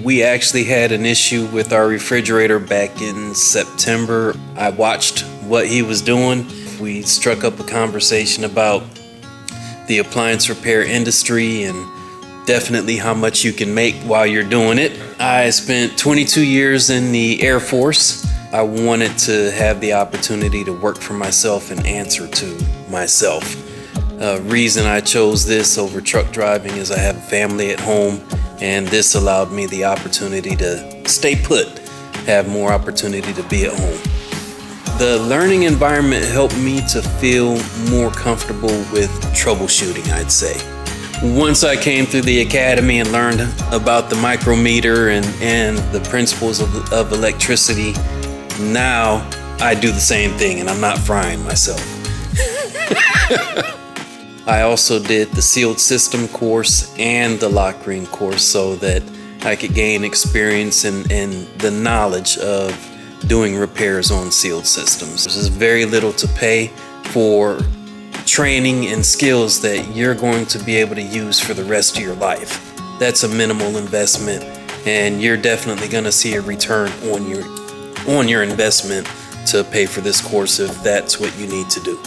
We actually had an issue with our refrigerator back in September. I watched what he was doing. We struck up a conversation about the appliance repair industry and definitely how much you can make while you're doing it. I spent 22 years in the Air Force. I wanted to have the opportunity to work for myself and answer to myself. Reason I chose this over truck driving is I have a family at home, and this allowed me the opportunity to stay put, have more opportunity to be at home. The learning environment helped me to feel more comfortable with troubleshooting, I'd say. Once I came through the academy and learned about the micrometer and the principles of electricity, now I do the same thing and I'm not frying myself. I also did the sealed system course and the lock ring course so that I could gain experience and the knowledge of doing repairs on sealed systems. There's very little to pay for training and skills that you're going to be able to use for the rest of your life. That's a minimal investment, and you're definitely going to see a return on your investment to pay for this course if that's what you need to do.